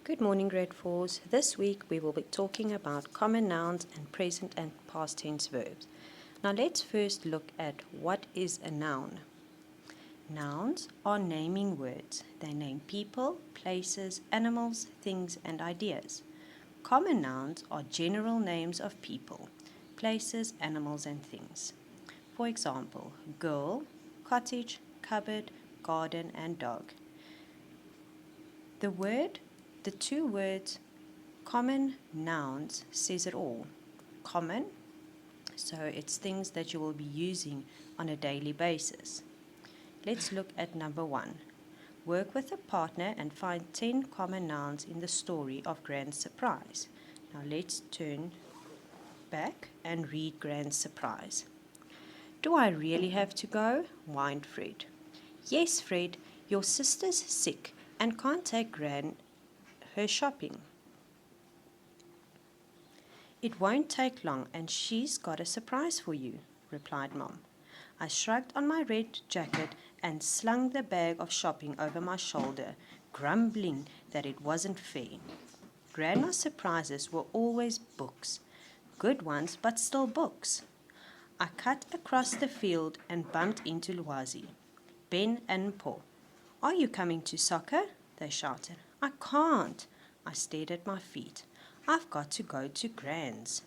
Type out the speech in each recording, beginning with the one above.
Good morning, grade 4s. This week we will be talking about common nouns and present and past tense verbs. Now let's first look at what is a noun. Nouns are naming words. They name people, places, animals, things, and ideas. Common nouns are general names of people, places, animals, and things. For example, girl, cottage, cupboard, garden, and dog. The two words common nouns says it all. Common, so it's things that you will be using on a daily basis. Let's look at number 1. Work with a partner and find 10 common nouns in the story of Grand's surprise. Now let's turn back and read Grand's surprise. Do I really have to go? Whined Fred. Yes, Fred, your sister's sick and can't take Gran her shopping. It won't take long and she's got a surprise for you, replied Mom. I shrugged on my red jacket and slung the bag of shopping over my shoulder, grumbling that it wasn't fair. Grandma's surprises were always books, good ones but still books. I cut across the field and bumped into Lwazi, Ben and Paul. Are you coming to soccer? They shouted. I can't. I stared at my feet. I've got to go to Gran's.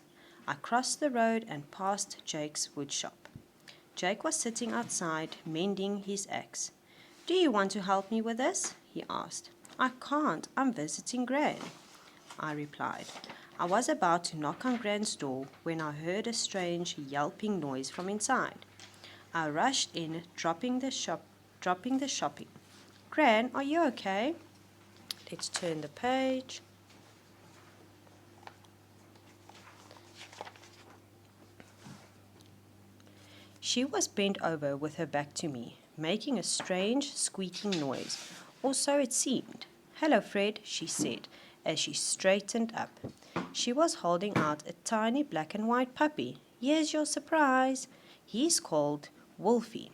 I crossed the road and passed Jake's woodshop. Jake was sitting outside, mending his axe. Do you want to help me with this? He asked. I can't. I'm visiting Gran, I replied. I was about to knock on Gran's door when I heard a strange yelping noise from inside. I rushed in, dropping the shopping. Gran, are you okay? Let's turn the page. She was bent over with her back to me, making a strange squeaking noise, or so it seemed. Hello, Fred, she said, as she straightened up. She was holding out a tiny black and white puppy. Here's your surprise. He's called Wolfie.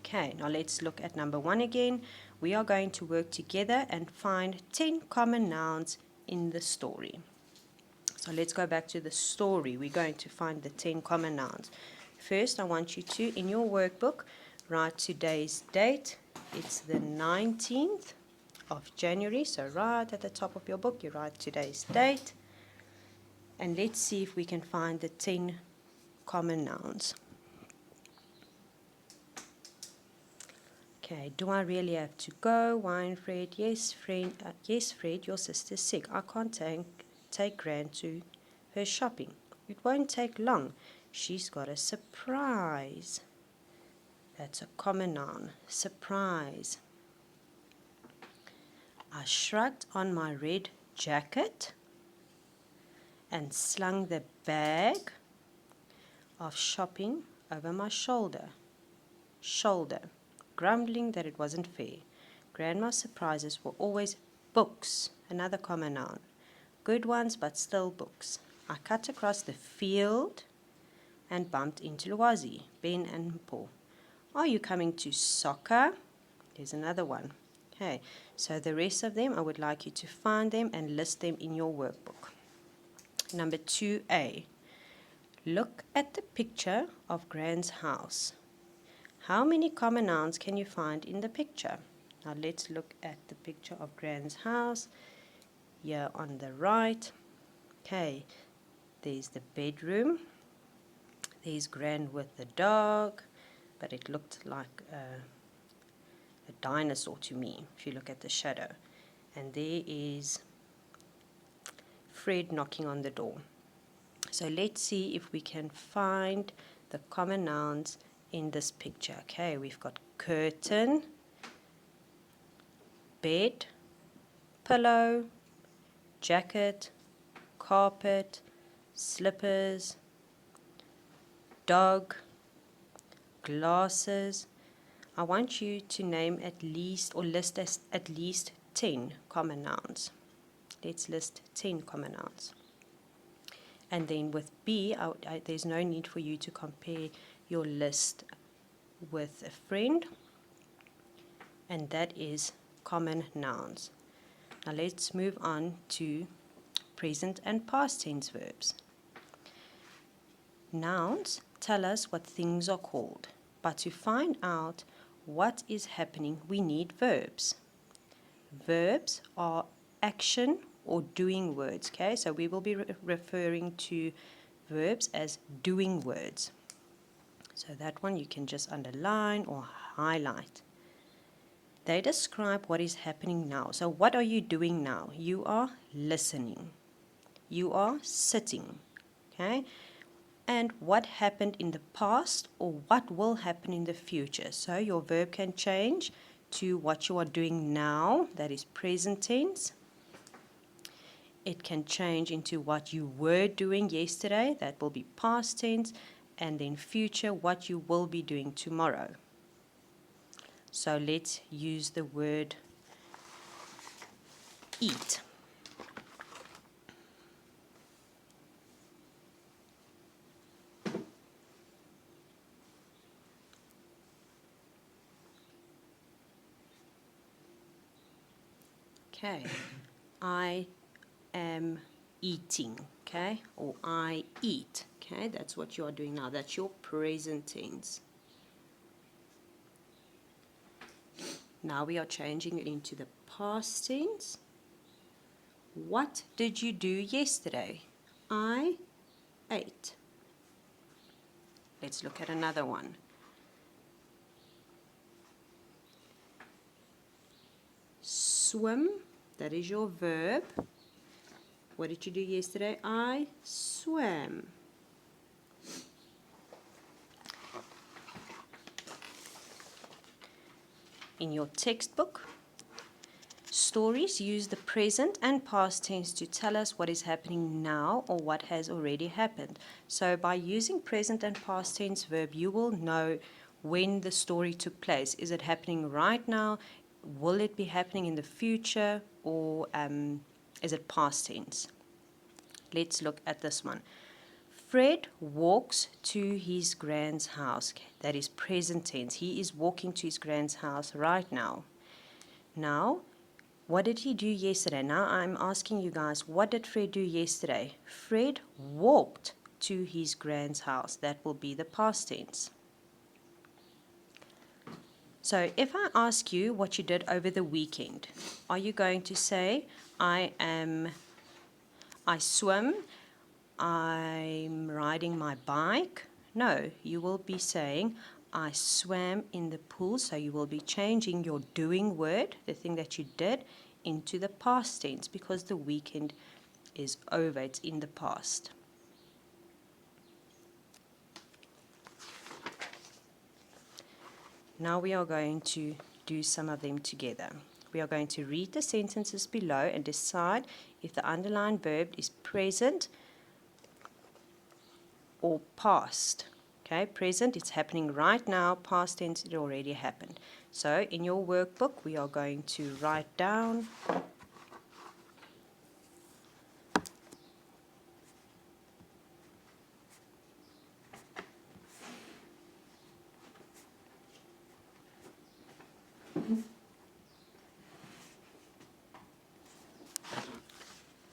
Okay, now let's look at number 1 again. We are going to work together and find 10 common nouns in the story. So let's go back to the story. We're going to find the 10 common nouns. First, I want you to, in your workbook, write today's date. It's the 19th of January. So right at the top of your book, you write today's date. And let's see if we can find the 10 common nouns. Okay, do I really have to go? Wine, Fred. Yes, Fred. Yes, Fred, your sister's sick. I can't take Gran to her shopping. It won't take long. She's got a surprise. That's a common noun. Surprise. I shrugged on my red jacket and slung the bag of shopping over my shoulder. Grumbling that it wasn't fair. Grandma's surprises were always books, another common noun. Good ones, but still books. I cut across the field and bumped into Lwazi, Ben and Paul. Are you coming to soccer? There's another one. Okay, so the rest of them, I would like you to find them and list them in your workbook. Number 2A. Look at the picture of Gran's house. How many common nouns can you find in the picture? Now let's look at the picture of Gran's house here on the right. Okay, there's the bedroom. There's Gran with the dog, but it looked like a dinosaur to me if you look at the shadow. And there is Fred knocking on the door. So let's see if we can find the common nouns in this picture. Okay, we've got curtain, bed, pillow, jacket, carpet, slippers, dog, glasses. I want you to name at least or list at least 10 common nouns. Let's list 10 common nouns. And then with B, there's no need for you to compare your list with a friend, and that is common nouns. Now let's move on to present and past tense verbs. Nouns tell us what things are called, but to find out what is happening, we need verbs. Verbs are action or doing words, okay? So we will be referring to verbs as doing words. So that one you can just underline or highlight. They describe what is happening now. So what are you doing now? You are listening. You are sitting, okay? And what happened in the past or what will happen in the future. So your verb can change to what you are doing now, that is present tense. It can change into what you were doing yesterday, that will be past tense, and then future, what you will be doing tomorrow. So let's use the word eat. Okay, I am eating, okay, or I eat, okay, that's what you are doing now, that's your present tense. Now we are changing it into the past tense. What did you do yesterday? I ate. Let's look at another one. Swim, that is your verb. What did you do yesterday? I swam. In your textbook, stories use the present and past tense to tell us what is happening now or what has already happened. So by using present and past tense verb, you will know when the story took place. Is it happening right now? Will it be happening in the future? Or is it past tense? Let's look at this one. Fred walks to his grand's house. That is present tense. He is walking to his grand's house right now. Now, what did he do yesterday? Now I'm asking you guys, what did Fred do yesterday? Fred walked to his grand's house. That will be the past tense. So if I ask you what you did over the weekend, are you going to say, I swim, I'm riding my bike? No, you will be saying, I swam in the pool. So you will be changing your doing word, the thing that you did, into the past tense because the weekend is over, it's in the past. Now we are going to do some of them together. We are going to read the sentences below and decide if the underlined verb is present or past. Okay, present, it's happening right now. Past tense, it already happened. So in your workbook, we are going to write down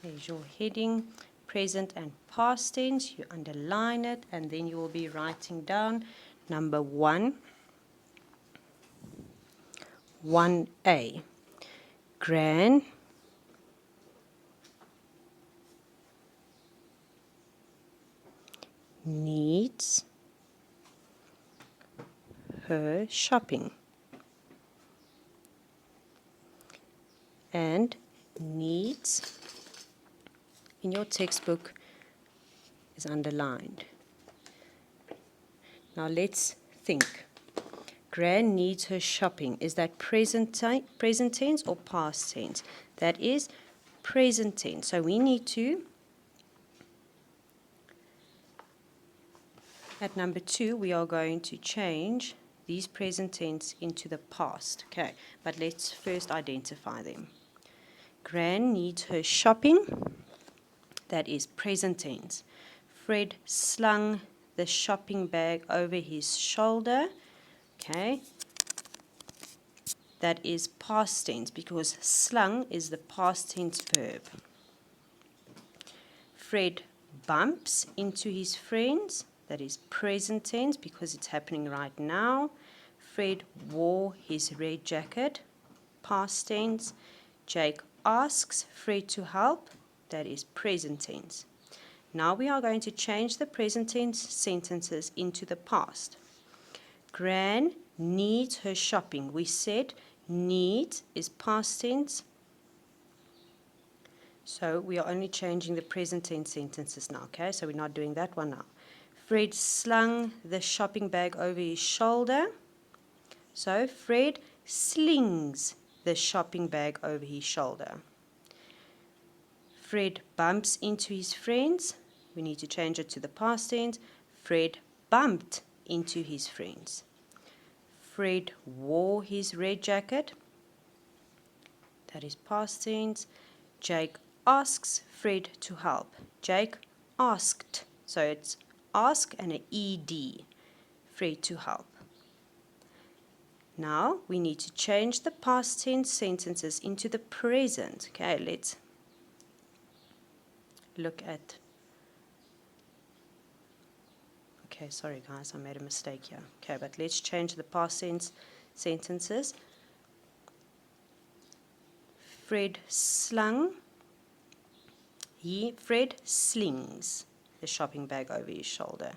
there's your heading, present and past tense. You underline it and then you will be writing down number 1A. Gran needs her shopping and needs in your textbook is underlined. Now let's think. Gran needs her shopping. Is that present tense or past tense? That is present tense. So we need to, at number 2, we are going to change these present tense into the past. Okay, but let's first identify them. Gran needs her shopping. That is present tense. Fred slung the shopping bag over his shoulder. Okay, that is past tense because slung is the past tense verb. Fred bumps into his friends, that is present tense because it's happening right now. Fred wore his red jacket, past tense. Jake asks Fred to help, that is present tense. Now we are going to change the present tense sentences into the past. Gran needs her shopping. We said need is past tense. So we are only changing the present tense sentences now, okay? So we're not doing that one now. Fred slung the shopping bag over his shoulder. So Fred slings the shopping bag over his shoulder. Fred bumps into his friends. We need to change it to the past tense. Fred bumped into his friends. Fred wore his red jacket. That is past tense. Jake asks Fred to help. Jake asked. So it's ask and an ed. Fred to help. Now we need to change the past tense sentences into the present. Okay, let's look at. Okay, sorry guys, I made a mistake here. Okay, but let's change the past tense sentences. Fred slung. Fred slings the shopping bag over his shoulder.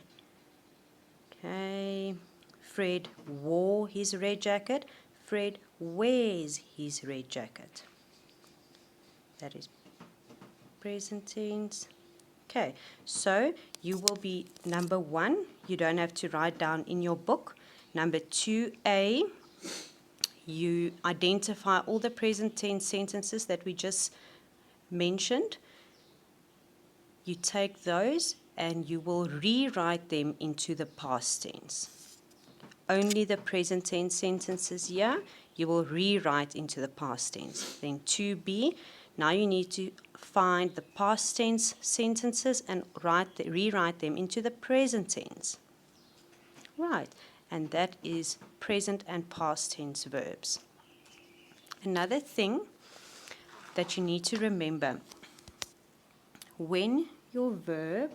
Okay. Fred wore his red jacket. Fred wears his red jacket. That is present tense. Okay, so you will be number 1. You don't have to write down in your book. Number 2A, you identify all the present tense sentences that we just mentioned. You take those and you will rewrite them into the past tense. Only the present tense sentences here, you will rewrite into the past tense. Then 2B, now you need to find the past tense sentences and rewrite them into the present tense. Right, and that is present and past tense verbs. Another thing that you need to remember, when your verb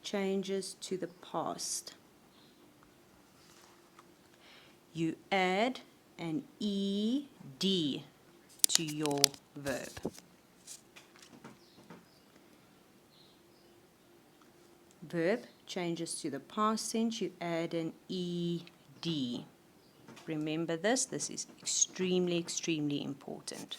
changes to the past, you add an ed to your verb. Verb changes to the past tense, you add an ed. Remember this is extremely, extremely important.